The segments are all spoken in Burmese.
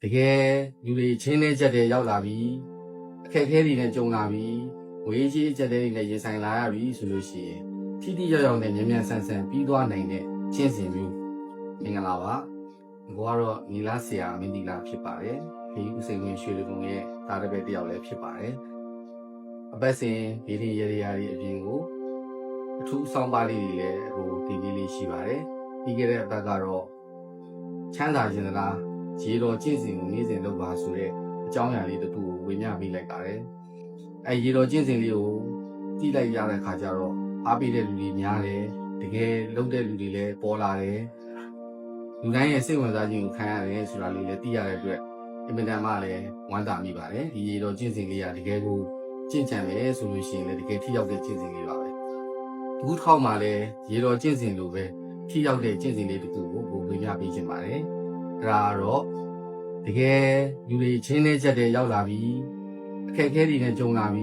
တကယ်လူတွေချင်းနဲ့ချက်တဲ့ရောက်လာပြီးအခက်အခဲတွေနဲ့ကြုံလာပြီးငွေကြီးချက်တဲ့တွေနဲ့ရင်ဆိုင်လာရပြီဆိုလို့ရှိရင်ထိထိရောက်ရောက်နဲ့မြန်မြန်ဆန်ဆန်ပြီးသွားနိုင်တဲ့ချင်းစဉ်မျိုးမင်္ဂလာပါကိုကတော့နီလာဆရာမင်းဒီလာဖြစ်ပါတယ်ဒီဦးစိန်ဝင်ရွှေလူကုံရဲ့တားတပည့်တယောက်လည်းဖြစ်ပါတယ်အပတ်စဉ်ဒီနေ့ရေရာတွေအပြင်ကိုအထူးဆောင်ပါလေးတွေလည်းဒီနေ့လေးရှိပါတယ်ပြီးခဲ့တဲ့အပတ်ကတော့ချမ်းသာခြင်းသလားရေတော်ကျင့်စဉ်ကိုနေ့စဉ်လုပ်ပါဆိုတဲ့အကြောင်းအရာလေးတစ်ခုကိုဝေမျှပေးလိုက်ပါတယ်ရေတော်ကျင့်စဉ်လေးကိုကြည့်လိုက်ရတဲ့အခါကျတော့အားပေးတဲ့လူတွေများတယ်တကယ်လုပ်တဲ့လူတွေလည်းပေါ်လာတယ်လူတိုင်းရဲ့စိတ်ဝင်စားခြင်းကိုခံရတယ်ဆိုတာလေးလည်းသိရတဲ့အတွက်အင်မတန်မှလည်းဝမ်းသာမိပါတယ်ဒီရေတော်ကျင့်စဉ်လေးကတကယ်ကိုကျင့်ကြံမယ်ဆိုလို့ရှိရင်လည်းတကယ်ထိရောက်တဲ့ကျင့်စဉ်လေးပါပဲအခုတစ်ခေါက်မှလည်းရေတော်ကျင့်စဉ်လိုပဲထိရောက်တဲ့ကျင့်စဉ်လေးတစ်ခုကိုဝေမျှပေးခြင်းပါတယ်အဲ့ဒါတော့တကယ်လူတွေချင်းနဲ့ချက်တဲ့ရောက်လာပြီးအခက်အခဲတွေနဲ့ကြုံလာပြီ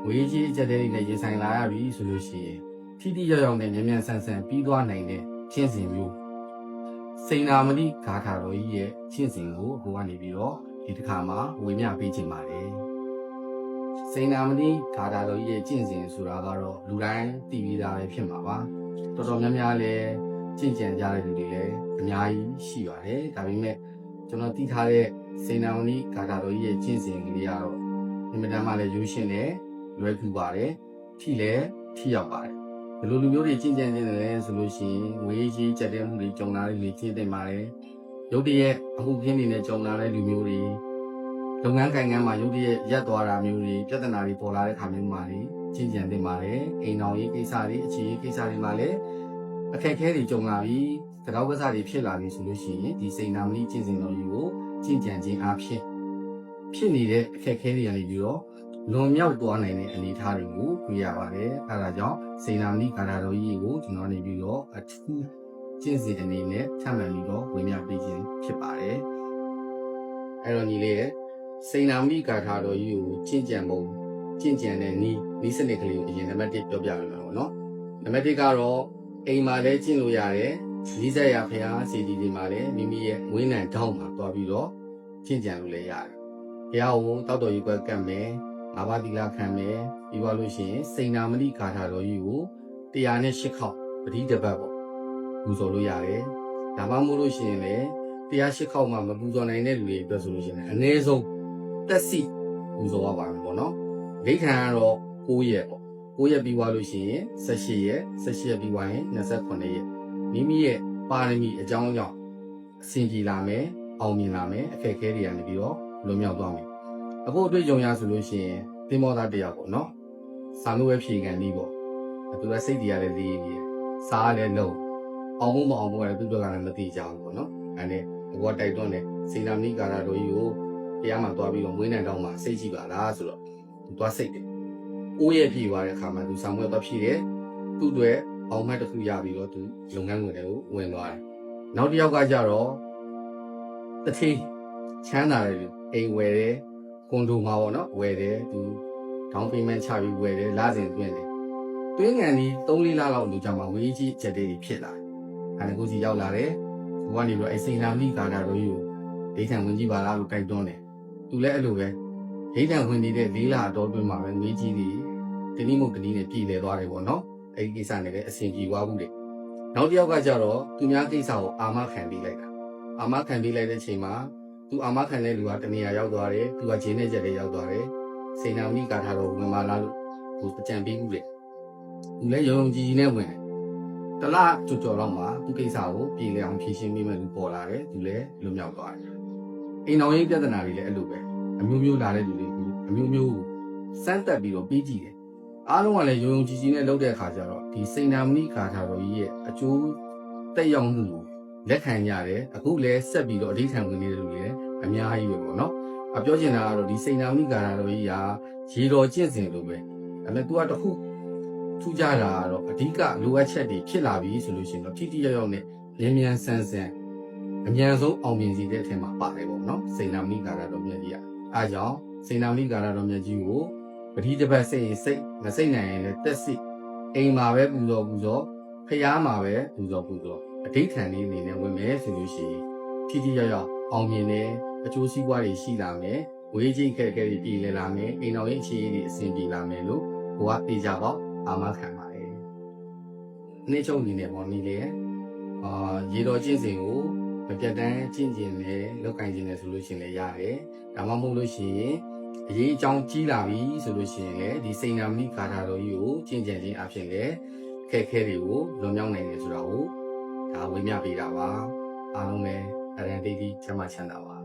းငွေကြီးချက်တဲ့တွေနဲ့ရင်ဆိုင်လာရပြီဆိုလို့ရှိရင်ထိထိရောက်ရောက်နဲ့မြန်မြန်ဆန်ဆန်ပြီးသွားနိုင်တဲ့ကျင့်စဉ်မျိုးစိန်နာမတိဂါထာတော်ကြီးရဲ့ကျင့်စဉ်ကိုဟိုကနေပြီးတော့ဒီတစ်ခါမှာဝေမျှပေးခြင်းပါတယ်စိန်နာမတိဂါထာတော်ကြီးရဲ့ကျင့်စဉ်ဆိုတာကတော့လူတိုင်းသိပြီးသားပဲဖြစ်မှာပါတော်တော်များများလည်းကျင့်ကြံကြတဲ့လူတွေလည်းအများကြီးရှိပါတယ်ဒါပေမဲ့ကျွန်တော်သိထားတဲ့စိန်နာမတိဂါထာတော်ကြီးရဲ့ကျင့်စဉ်ကလေးကတော့အင်မတန်မှလည်းရိုးရှင်းတယ်လွယ်ကူပါတယ်ထိလည်းထိရောက်ပါတယ်ဘယ်လိုလူမျိုးတွေကျင့်ကြံနေတယ်ဆိုလို့ရှိရင်ငွေကြီးကြက်တဲ့မှုတွေကြုံလာတဲ့လူတွေကျင့်တင်ပါတယ်ရုပ်တရက်အခုခင်းနေနဲ့ကြုံလာတဲ့လူမျိုးတွေလုပ်ငန်းကိုင်ငန်းမှာရုပ်တရက်ရက်သွားတာမျိုးတွေပြဿနာတွေပေါ်လာတဲ့ခါမျိုးမှာကျင့်ကြံတင်ပါတယ်အိမ်တော်ရေးကိစ္စတွေအခြေရေးကိစ္စတွေမှာလည်းအခက်အခဲတွေကြုံလာပြီးသကောက်ကစားတွေဖြစ်လာပြီဆိုလို့ရှိရင်ဒီစိန်နာမဏိကျင့်စဉ်တော်ကြီးကိုကျင့်ကြံခြင်းအဖြစ်နေတဲ့အခက်အခဲတွေကနေပြီးတော့လွန်မြောက်သွားနိုင်တဲ့အနေအထားတွေကိုတွေ့ရပါတယ်အဲဒါကြောင့်စိန်နာမဏိဂါထာတော်ကြီးကိုကျွန်တော်နေပြီးတော့အထူးကျင့်စဉ်အနေနဲ့ထပ်မံပြီးတော့ဝေမျှပေးခြင်းဖြစ်ပါတယ်အဲတော့ညီလေးရဲ့စိန်နာမဏိဂါထာတော်ကြီးကိုကျင့်ကြံတဲ့နီးစနစ်ကလေးကိုအရင်နံပါတ်1ပြောပြရမယ်ပေါ့နော်နံပါတ်1ကတော့အိမ်မှာလည်းကျင့်လို့ရတယ်နီးစပ်ရာဖရာစီတီတွေမှာလည်းမိမိရဲ့ဝိနံထောင်းမှာတွားပြီးတော့ကျင့်ကြံလို့လည်းရတယ်ဘုရားကိုတောက်တော်ကြီးကွက်ကတ်မယ်ငါးပါးသီလခံမယ်ပြီးသွားလို့ရှိရင်စိန်နာမဏိဂါထာတော်ကြီးကို108ခေါက်ပဋိတပတ်ပေါ့ပူဇော်လို့ရတယ်ဒါမှမဟုတ်လို့ရှိရင်လည်း108ခေါက်မှမပူဇော်နိုင်တဲ့လူတွေအတွက်ဆိုလို့ရှိရင်အနည်းဆုံးတက်စီပူဇော်ရပါမယ်ပေါ့နော်ဒိဋ္ဌံကတော့9ရက်ပေါ့9ရက်ပြီးသွားလို့ရှိရင်18ရက်ပြီးသွားရင်28ရက်မိမိရဲ့ပါရမီအကြောင်းကြောင့်အစဉ်ပြေလာမယ်အောင်မြင်လာမယ်အခက်အခဲတွေကနေပြီးတော့လွန်မြောက်သွားမယ်အခုအတွေ့အကြုံရဆိုလို့ရှိရင်သင်္ဘောသားတယောက်ပေါ့နော်စာလို့ပဲဖြေခံပြီးပေါ့သူကစိတ်တရားလည်းလေးနေစားလည်းလုံးအောင်မအောင်ဘူးလည်းသူတို့ကလည်းမသိကြဘူးပေါ့နော်အဲနဲ့ဘောတိုက်တွန်းတယ်စိန်နာမဏိဂါထာတော်ကြီးကိုတရားမှသွားပြီးတော့မွေးနိုင်တော့မှစိတ်ကြည့်ပါလားဆိုတော့သူသွားစိတ်တယ်9ရက်ပြည့်သွားတဲ့အခါမှာသူဆောင်ရွက်သွားဖြည့်တယ်သူ့အတွက်အောင်မှတ်တစ်ခုရပြီးတော့သူလုပ်ငန်းဝင်တွေကိုဝင်သွားတယ်နောက်တစ်ယောက်ကကြတော့တတိချမ်းသာတယ်အိမ်ဝယ်တယ်ကွန်ဒိုမှာပေါ့နော်ဝယ်တယ်သူဒေါင်းပေမန့်ချပြီးဝယ်တယ်လစဉ်တွင်းတယ်တွင်းငံဒီ3-4လလောက်လူကြမှာဝေးကြီးချက်တွေဖြစ်လာတယ်အဲဒါကိုစီရောက်လာတယ်သူကနေပြီးတော့စိန်နာမဏိဂါထာတော်ကြီးကိုဒိဋ္ဌံဝင်ကြည့်ပါလားလို့တိုက်တွန်းတယ်သူလည်းအဲ့လိုပဲဒိဋ္ဌံဝင်နေတဲ့4လအတော်တွင်းမှာပဲငွေကြီးတွေတနည်းမဟုတ်တနည်းနဲ့ပြည်လဲသွားတယ်ပေါ့နော်အဲ့ဒီကိစ္စနဲ့လည်းအဆင်ပြေသွားဘူးလေနောက်တစ်ယောက်ကကြတော့သူများကိစ္စကိုအာမခံပေးလိုက်တာအာမခံပေးလိုက်တဲ့ချိန်မှာသူအာမခံတဲ့လူကတနေရာရောက်သွားတယ်သူကဂျင်းနဲ့ကြက်လေးရောက်သွားတယ်စိန်နာမဏိဂါထာတော်ဝင်มาလားလို့သူကြံပေးဘူးလေသူလည်းယုံကြည်နဲ့ဝင်တလားကြော်တော့မှသူကိစ္စကိုပြည်လဲအောင်ဖြေရှင်းပေးမယ်လူပေါ်လာတယ်သူလည်းလွတ်မြောက်သွားတယ်အိမ်တော်ရေးပြဿနာတွေလည်းအဲ့လိုပဲအမျိုးမျိုးလာတဲ့လူတွေအမျိုးမျိုးစမ်းတက်ပြီးတော့ပြီးကြည့်တယ်အားလုံးကလည်းယုံကြည်နဲ့လုပ်တဲ့အခါကျတော့ဒီစိန်နာမဏိဂါထာတော်ကြီးရဲ့အကျိုးတက်ရောက်မှုကိုလက်ခံရတယ်အခုလည်းဆက်ပြီးတော့အဋ္ဌံဝင်နေတဲ့လူတွေလည်းအများကြီးပဲပေါ့နော်ပြောချင်တာကတော့ဒီစိန်နာမဏိဂါထာတော်ကြီးကရေတော်ကျင့်စဉ်လိုပဲဒါပေမဲ့ तू ကတခုထူးခြားတာကတော့အဓိကလိုအပ်ချက်တွေဖြစ်လာပြီဆိုလို့ရှိရင်တော့ထိထိရောက်ရောက်နဲ့မြန်ဆန်အမြန်ဆုံးအောင်မြင်စေတဲ့အထက်မှာပါတယ်ပေါ့နော်စိန်နာမဏိဂါထာတော်မြတ်ကြီးကအားကြောင့်စိန်နာမဏိဂါထာတော်မြတ်ကြီးကိုပဋိတပတ်စိတ်မစိတ်နိုင်ရင်လည်းတက်စိအိမ်မှာပဲပူဇော်ဖျားမှာပဲပူဇော်အဋ္ဌံလေးအနေနဲ့ဝင်မယ်ဆိုလို့ရှိရင်ထိထိရောက်ရောက်အောင်မြင်တယ် အကျိုးစီးပွားတွေရှိလာမယ်ဝေးကြီးခက်ခဲတွေပြည်လဲလာမယ်အိမ်တော်ရဲ့အခြေအနေတွေအဆင်ပြေလာမယ်လို့ကိုကသိကြပေါ့အာမခံပါတယ်နေ့ချုပ်အနေနဲ့ပေါ့နေလေရေတော်ကျင့်စဉ်ကိုမပြတ်တမ်းကျင့်ကျင်နဲ့လောက်ကင်ကျင်နဲ့ဆိုလို့ရှိရင်လည်းရတယ်ဒါမှမဟုတ်လို့ရှိရင်အရေးအကြောင်းကြီးလာပြီဆိုလို့ရှိရင်လည်းဒီစိန်နာမိကာထာတော်ကြီးကိုကျင့်ကြံခြင်းအဖြစ်လည်းခက်ခဲတွေကိုလွန်မြောက်နိုင်တယ်ဆိုတာကိုဒါဝေမျှပေးတာပါအားလုံးပဲအရင်တိတ်တိချမ်းသာပါ